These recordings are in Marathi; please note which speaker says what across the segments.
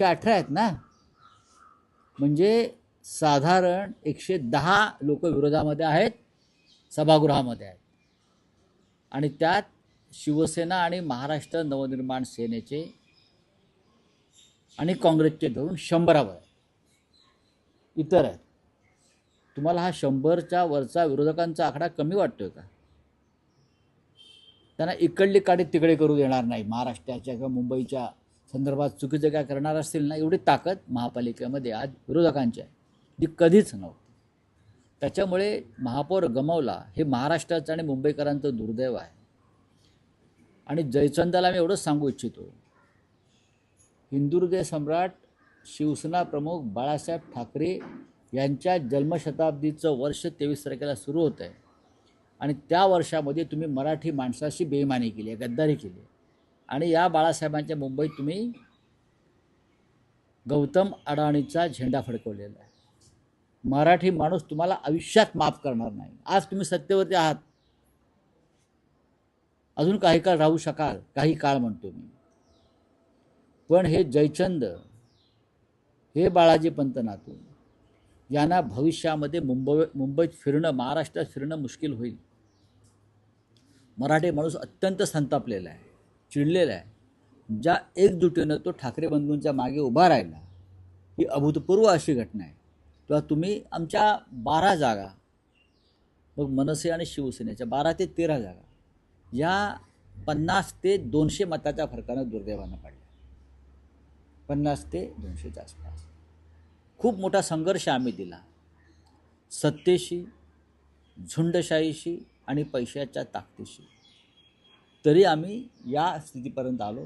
Speaker 1: 118 आहेत ना, म्हणजे साधारण 110 लोक विरोधामध्ये आहेत, सभागृहामध्ये आहेत. आणि त्यात शिवसेना आणि महाराष्ट्र नवनिर्माण सेनेचे आणि काँग्रेसचे धरून 100 इतर आहेत. तुम्हाला हा 100च्या वरचा विरोधकांचा आकडा कमी वाटतोय का? त्यांना इकडली काडी तिकडे करू देणार नाही. महाराष्ट्राच्या किंवा मुंबईच्या संदर्भात चुकीचं काय करणार असतील ना, एवढी ताकद महापालिकेमध्ये आज विरोधकांची आहे, जी कधीच नव्हती. त्याच्यामुळे महापौर गमावला हे महाराष्ट्राचं आणि मुंबईकरांचं दुर्दैव आहे. आणि जयचंदाला मी एवढंच सांगू इच्छितो, हिंदुहृदय सम्राट शिवसेना प्रमुख बाळासाहेब ठाकरे यांच्या जन्मशताब्दीचं वर्ष 23 तारखेला सुरू होतं आहे. आणि त्या वर्षामध्ये तुम्ही मराठी माणसाशी बेईमानी केली आहे, गद्दारी केली आहे. आणि या बाळासाहेबांच्या मुंबईत तुम्ही गौतम अडाणीचा झेंडा फडकवलेला आहे. मराठी माणूस तुम्हाला आयुष्यात माफ करणार नाही. आज तुम्ही सत्तेवरती आहात, अजून काही काळ राहू शकाल, काही काळ म्हणतो मी, पण हे जयचंद, हे बाळाजी पंत नातू यांना भविष्यामध्ये मुंबईत फिरणं, महाराष्ट्रात फिरणं मुश्किल होईल. मराठी माणूस अत्यंत संतापलेला आहे, चिडलेला आहे. ज्या एकजुटीनं तो ठाकरे बंधूंच्या मागे उभा राहिला, ही अभूतपूर्व अशी घटना आहे. तेव्हा तुम्ही आमच्या 12 जागा, मग मनसे आणि शिवसेनेच्या 12 ते 13 जागा, या 50 ते 200 मताच्या फरकानं दुर्दैवानं पडल्या. 50 ते 200च्या आसपास खूप मोठा संघर्ष आम्ही दिला, सत्तेशी, झुंडशाहीशी आणि पैशाच्या ताकदीशी. तरी आम्ही या स्थितीपर्यंत आलो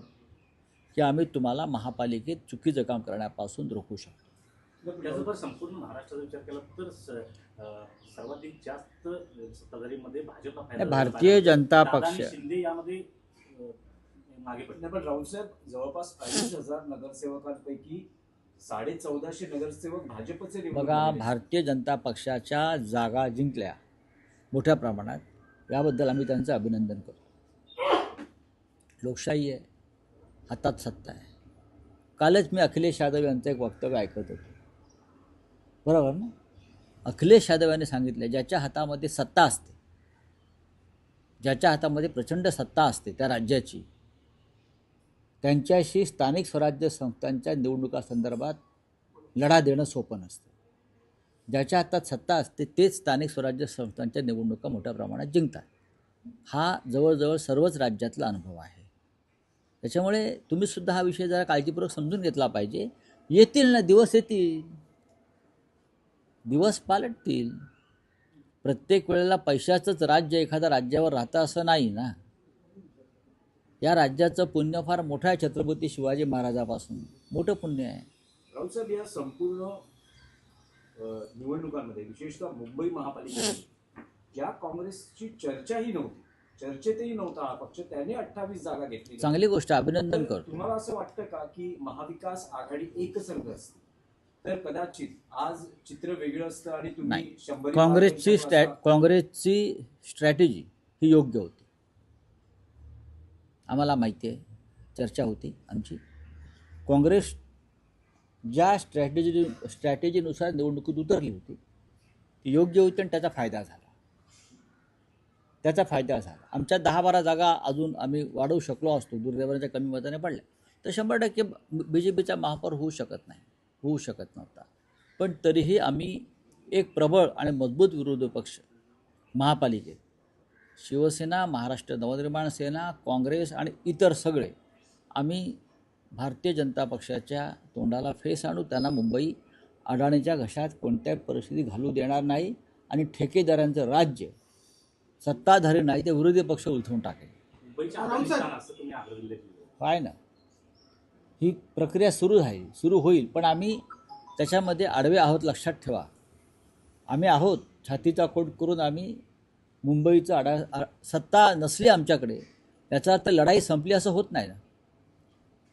Speaker 1: की आम्ही तुम्हाला महापालिकेत चुकीचं काम करण्यापासून रोखू शकतो.
Speaker 2: त्याचबरोबर संपूर्ण महाराष्ट्राचा विचार केला तर सर्वाधिक जास्त सत्ताधारीमध्ये भाजपा,
Speaker 1: भारतीय जनता पक्ष,
Speaker 2: शिंदे यामध्ये मागे पडले.
Speaker 3: पण राऊतसाहेब, जवळपास 2,500 नगरसेवकांपैकी 1450 नगरसेवक भाजपचे.
Speaker 1: बघा, भारतीय जनता पक्षाच्या जागा जिंकल्या मोठ्या प्रमाणात, याबद्दल आम्ही त्यांचं अभिनंदन करतो. लोकशाही आहे, हातात सत्ता आहे. कालच मी अखिलेश यादव यांचं एक वक्तव्य ऐकत होतो, बरोबर ना? अखिलेश यादव यांनी सांगितलं, ज्याच्या हातामध्ये सत्ता असते, ज्याच्या हातामध्ये प्रचंड सत्ता असते त्या राज्याची, त्यांच्याशी स्थानिक स्वराज्य संस्थांच्या निवडणुकासंदर्भात लढा देणं सोपं नसतं. ज्याच्या हातात सत्ता असते तेच स्थानिक स्वराज्य संस्थांच्या निवडणुका मोठ्या प्रमाणात जिंकतात. हा जवळजवळ सर्वच राज्यातला अनुभव आहे. त्याच्यामुळे तुम्हीसुद्धा हा विषय जरा काळजीपूर्वक समजून घेतला पाहिजे. येतील ना दिवस, येतील दिवस, पालटतील. प्रत्येक वेळेला पैशाचंच राज्य एखाद्या राज्यावर राहतं असं नाही ना. या राज्याचं पुण्य फार मोठं आहे, छत्रपती शिवाजी महाराजापासून मोठं पुण्य आहे.
Speaker 3: राऊतसाहेब, या संपूर्ण निवडणुकांमध्ये विशेषतः मुंबई महापालिकेत ज्या काँग्रेसची चर्चाही नव्हती, चर्चेतही नव्हता हा पक्ष, त्याने 28 जागा घेतली.
Speaker 1: चांगली गोष्ट, अभिनंदन करतो.
Speaker 3: तुम्हाला असं वाटतं का की महाविकास आघाडी एकसंघ असते तर कदाचित आज चित्र वेगळं असतं आणि तुम्ही 100?
Speaker 1: काँग्रेसची स्ट्रॅटेजी ही योग्य होती. आम्हाला माहिती आहे, चर्चा होती आमची. काँग्रेस ज्या स्ट्रॅटेजीनुसार निवडणुकीत उतरली होती ती योग्य होती आणि त्याचा फायदा झाला. आमच्या 10-12 जागा अजून आम्ही वाढवू शकलो असतो, दुर्दैवाच्या कमी मताने पडल्या तर 100% BJPचा महापौर होऊ शकत नव्हता. पण तरीही आम्ही एक प्रबळ आणि मजबूत विरोधी पक्ष महापालिकेत, शिवसेना, महाराष्ट्र नवनिर्माण सेना, काँग्रेस आणि इतर सगळे, आम्ही भारतीय जनता पक्षाच्या तोंडाला फेस आणू. त्यांना मुंबई अडाणीच्या घशात कोणत्याही परिस्थिती घालू देणार नाही. आणि ठेकेदारांचं राज्य सत्ताधारी नाही ते विरोधी पक्ष उलथून टाकेल. काय ना, ही प्रक्रिया सुरू होईल, पण आम्ही त्याच्यामध्ये आडवे आहोत, लक्षात ठेवा. आम्ही आहोत, छातीचा कोट करून आम्ही मुंबईचं सत्ता नसली आमच्याकडे याचा अर्थ लढाई संपली असं होत नाही ना.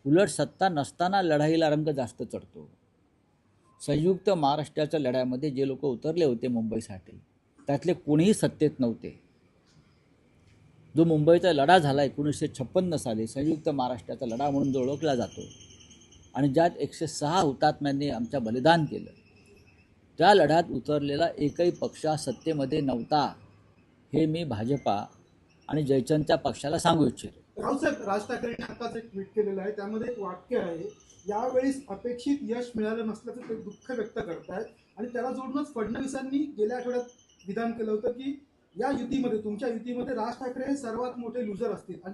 Speaker 1: उलट सत्ता नसताना लढाईला रंग जास्त चढतो. संयुक्त महाराष्ट्राच्या लढ्यामध्ये जे लोक उतरले होते मुंबईसाठी, त्यातले कोणीही सत्तेत नव्हते. जो मुंबईचा लढा झाला 1956 साली, संयुक्त महाराष्ट्राचा लढा म्हणून जो ओळखला जातो, आणि ज्यात 106 हुतात्म्यांनी आमच्या बलिदान केलं, त्या लढ्यात उतरलेला एकही पक्ष सत्तेमध्ये नव्हता, हे मी भाजपा आणि जयचंदच्या पक्षाला सांगू इच्छितो.
Speaker 4: रावसाहेब, राज ठाकरेंनी आताच एक ट्विट केलेलं आहे, त्यामध्ये एक वाक्य आहे, यावेळेस अपेक्षित यश मिळालं नसल्याचं ते दुःख व्यक्त करतायत. आणि त्याला जोडूनच फडणवीसांनी गेल्या आठवड्यात विधान केलं होतं की या युतीमध्ये, तुमच्या युतीमध्ये राज ठाकरे हे सर्वात मोठे लुजर असतील. आणि